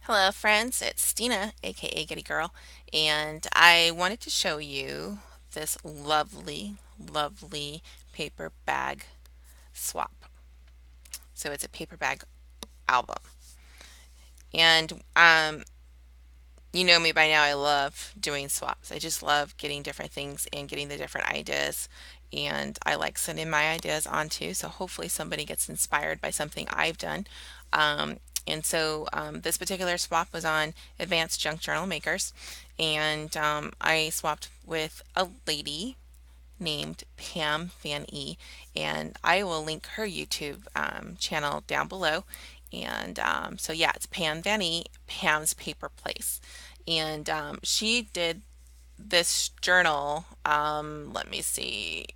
Hello, friends. It's Stina, aka Giddy Girl, and I wanted to show you this lovely paper bag swap. So it's a paper bag album, and you know me by now. I love doing swaps. I just love getting different things and getting the different ideas, and I like sending my ideas on too. So hopefully somebody gets inspired by something I've done. Um, and so this particular swap was on Advanced Junk Journal Makers, and I swapped with a lady named Pam VanEe, and I will link her YouTube channel down below. And so yeah, it's Pam VanEe, Pam's Paper Place, and she did this journal. Let me see,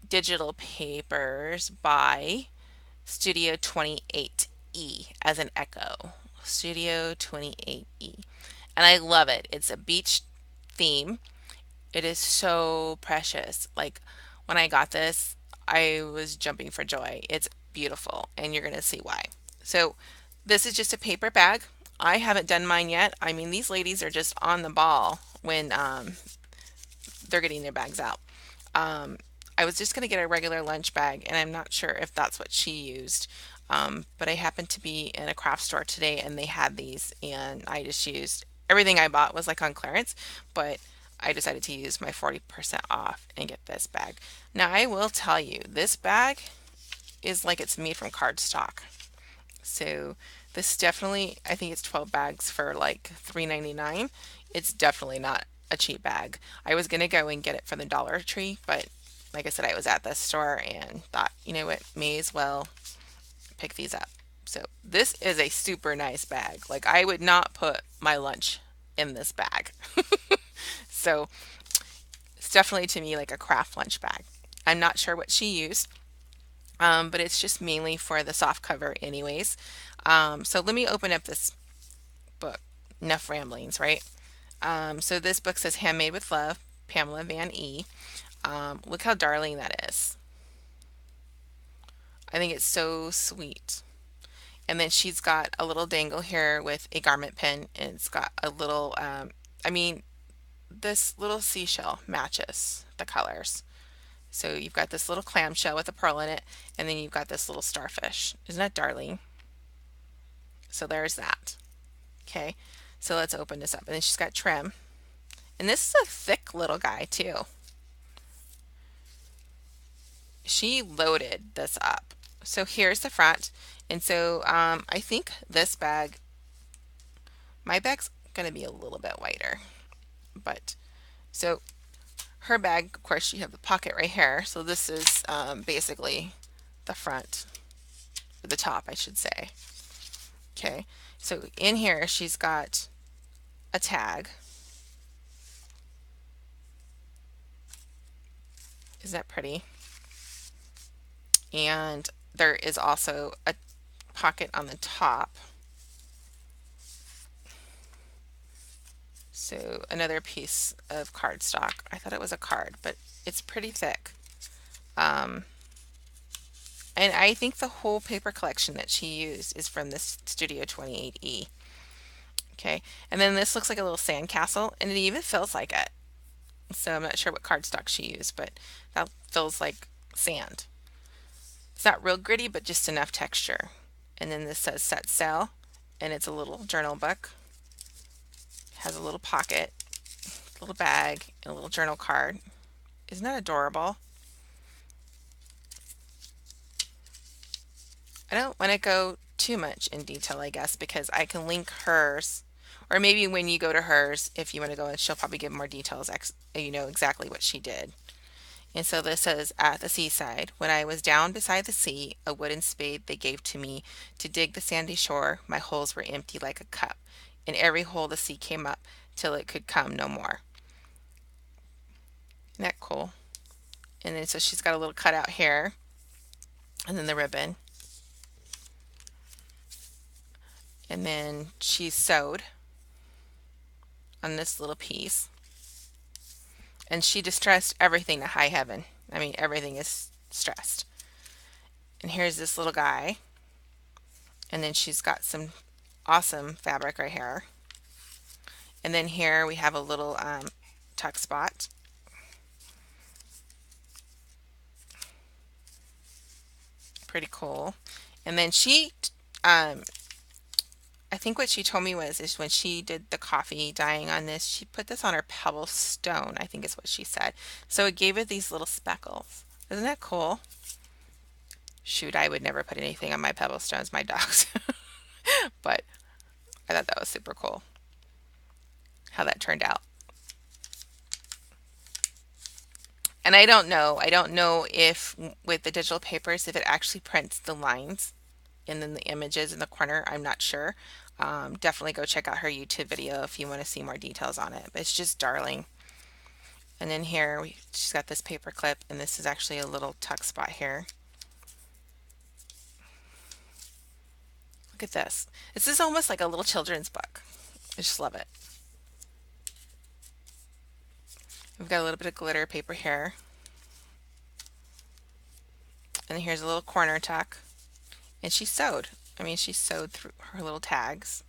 digital papers by Studio 28E as an echo. Studio 28E. And I love it. It's a beach theme. It is so precious. Like when I got this, I was jumping for joy. It's beautiful, and you're going to see why. So, this is just a paper bag. I haven't done mine yet. I mean, these ladies are just on the ball when they're getting their bags out. Um, I was just going to get a regular lunch bag, and I'm not sure if that's what she used. But I happened to be in a craft store today, and they had these, and I just used everything I bought was like on clearance, but I decided to use my 40% off and get this bag. Now, I will tell you, this bag is like it's made from cardstock. So this definitely, I think it's 12 bags for like $3.99. It's definitely not a cheap bag. I was gonna go and get it from the Dollar Tree, but like I said, I was at the store and thought, you know what, may as well pick these up. So this is a super nice bag. Like I would not put my lunch in this bag. So it's definitely to me like a craft lunch bag. I'm not sure what she used, but it's just mainly for the soft cover anyways. So let me open up this book. Enough ramblings, right? So this book says Handmade with Love, Pamela VanEe. Look how darling that is. I think it's so sweet. And then she's got a little dangle here with a garment pin, and it's got a little, I mean, this little seashell matches the colors. So you've got this little clamshell with a pearl in it, and then you've got this little starfish. Isn't that darling? So there's that. Okay, so let's open this up. And then she's got trim. And this is a thick little guy, too. She loaded this up. So here's the front. And so I think this bag, my bag's going to be a little bit wider. But so her bag, of course, you have the pocket right here. So this is basically the front, or the top, I should say. Okay, so in here she's got a tag. Isn't that pretty? And there is also a pocket on the top. So another piece of cardstock. I thought it was a card, but it's pretty thick. Um, and I think the whole paper collection that she used is from this Studio 28E. Okay, and then this looks like a little sand castle, and it even feels like it. So I'm not sure what cardstock she used, but that feels like sand. It's not real gritty, but just enough texture. And then this says set sail, and it's a little journal book. It has a little pocket, a little bag, and a little journal card. Isn't that adorable? I don't want to go too much in detail, I guess, because I can link hers, or maybe when you go to hers, if you want to go, and she'll probably give more details, you know exactly what she did. And so this says, at the seaside, when I was down beside the sea, a wooden spade they gave to me to dig the sandy shore. My holes were empty like a cup. In every hole the sea came up till it could come no more. Isn't that cool? And then so she's got a little cutout here, and then the ribbon. And then she's sewed on this little piece. And she distressed everything to high heaven. I mean, everything is stressed. And here's this little guy. And then she's got some Awesome fabric right here. And then here we have a little tuck spot. Pretty cool. And then um, I think what she told me is when she did the coffee dyeing on this, she put this on her pebble stone, I think is what she said. So it gave it these little speckles. Isn't that cool? Shoot, I would never put anything on my pebble stones, my dogs. But I thought that was super cool how that turned out. And I don't know if with the digital papers, if it actually prints the lines and then the images in the corner. I'm not sure. Definitely go check out her YouTube video if you want to see more details on it. But it's just darling. And then here she's got this paper clip, and this is actually a little tuck spot here. Look at this. This is almost like a little children's book. I just love it. We've got a little bit of glitter paper here. And here's a little corner tuck. And she sewed. I mean, she sewed through her little tags.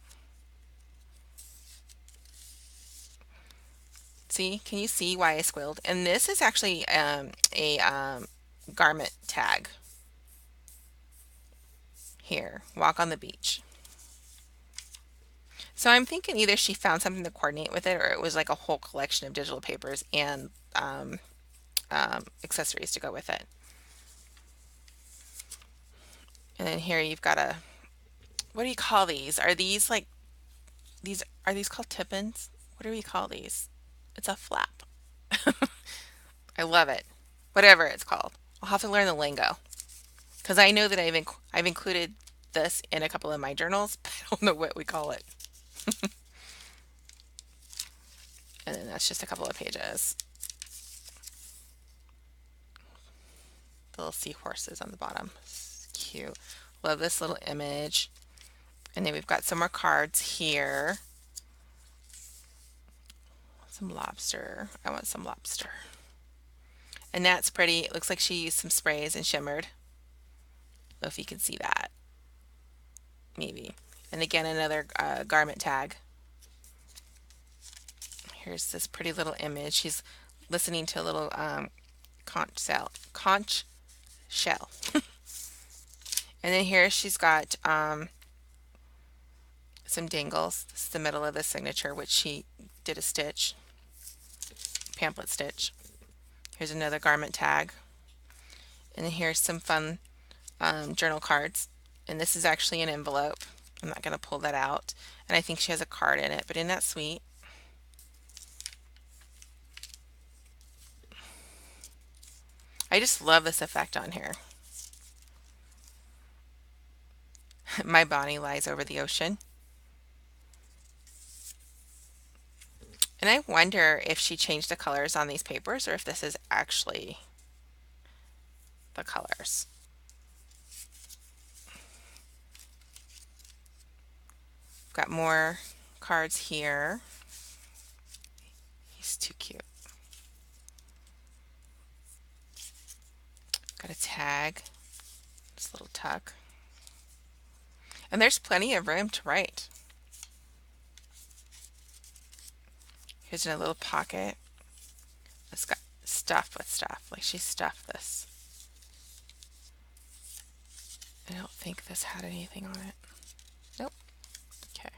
See, can you see why I squealed? And this is actually a garment tag here. Walk on the beach. So I'm thinking either she found something to coordinate with it, or it was like a whole collection of digital papers and accessories to go with it. And then here you've got a, what do you call these? Are these like are these called tippins? What do we call these? It's a flap. I love it. Whatever it's called. I'll have to learn the lingo because I know that I've included this in a couple of my journals, but I don't know what we call it. And then that's just a couple of pages. The little seahorses on the bottom. It's cute. Love this little image. And then we've got some more cards here. Some lobster. I want some lobster. And that's pretty. It looks like she used some sprays and shimmered. I don't know if you can see that. Maybe. And again, another garment tag. Here's this pretty little image. She's listening to a little conch shell. And then here she's got some dangles. This is the middle of the signature, which she did a stitch, pamphlet stitch. Here's another garment tag. And then here's some fun journal cards. And this is actually an envelope. I'm not going to pull that out. And I think she has a card in it, but isn't that sweet? I just love this effect on here. My Bonnie lies over the ocean. And I wonder if she changed the colors on these papers or if this is actually the colors. I've got more cards here. He's too cute. Got a tag. This little tuck. And there's plenty of room to write. Here's in a little pocket. It's got stuff with stuff. Like she stuffed this. I don't think this had anything on it. Nope. Okay.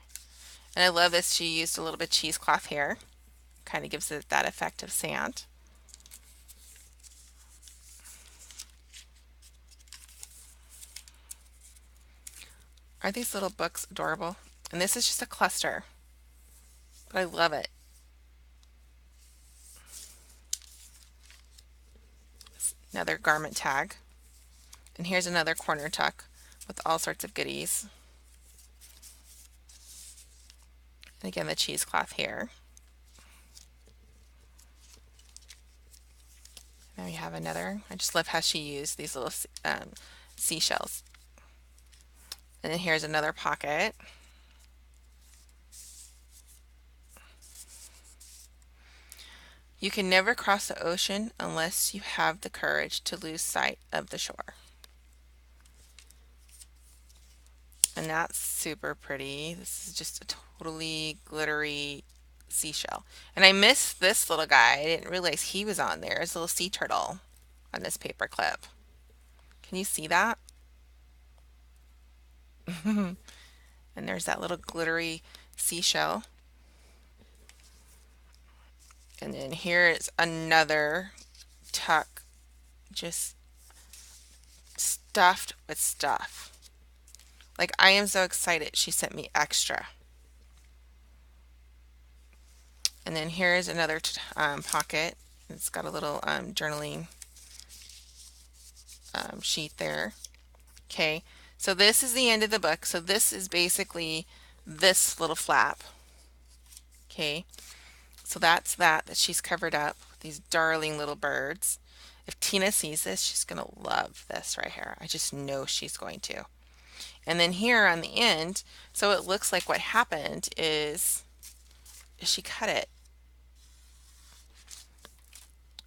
And I love this. She used a little bit of cheesecloth here. Kind of gives it that effect of sand. Aren't these little books adorable? And this is just a cluster. But I love it. Another garment tag. And here's another corner tuck with all sorts of goodies. And again, the cheesecloth here. Now we have another. I just love how she used these little seashells. And then here's another pocket. You can never cross the ocean unless you have the courage to lose sight of the shore. And that's super pretty. This is just a totally glittery seashell. And I missed this little guy. I didn't realize he was on there. It's a little sea turtle on this paper clip. Can you see that? And there's that little glittery seashell. And then here is another tuck, just stuffed with stuff. Like, I am so excited she sent me extra. And then here's another pocket. It's got a little journaling sheet there. Okay, so this is the end of the book. So this is basically this little flap. Okay, so that's that she's covered up with these darling little birds. If Tina sees this, she's going to love this right here. I just know she's going to. And then here on the end, so it looks like what happened is she cut it.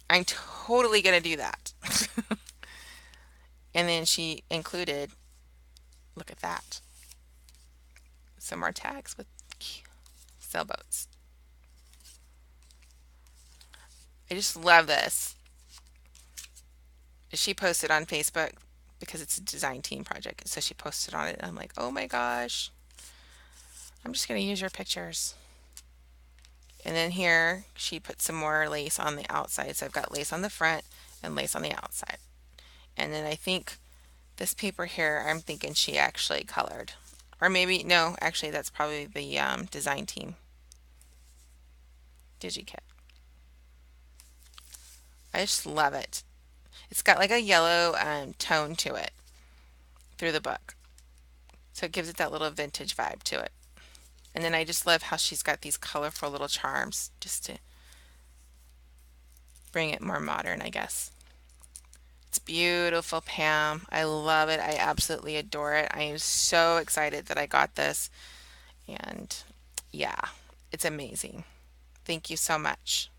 I'm totally going to do that. And then she included, look at that, some more tags with sailboats. I just love this. She posted on Facebook because it's a design team project. So she posted on it. And I'm like, oh my gosh, I'm just going to use your pictures. And then here she put some more lace on the outside. So I've got lace on the front and lace on the outside. And then I think this paper here, I'm thinking she actually colored. Or maybe, no, actually that's probably the design team DigiKit. I just love it. It's got like a yellow tone to it through the book. So it gives it that little vintage vibe to it. And then I just love how she's got these colorful little charms just to bring it more modern, I guess. It's beautiful, Pam. I love it. I absolutely adore it. I am so excited that I got this. And yeah, it's amazing. Thank you so much.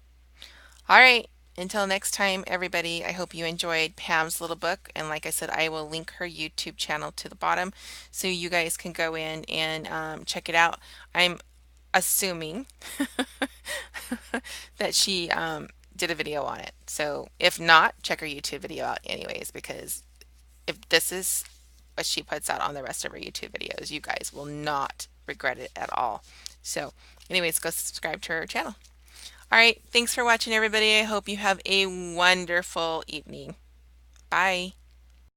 All right. Until next time, everybody, I hope you enjoyed Pam's little book. And like I said, I will link her YouTube channel to the bottom so you guys can go in and check it out. I'm assuming that she did a video on it. So if not, check her YouTube video out anyways, because if this is what she puts out on the rest of her YouTube videos, you guys will not regret it at all. So anyways, go subscribe to her channel. All right, thanks for watching, everybody. I hope you have a wonderful evening. Bye.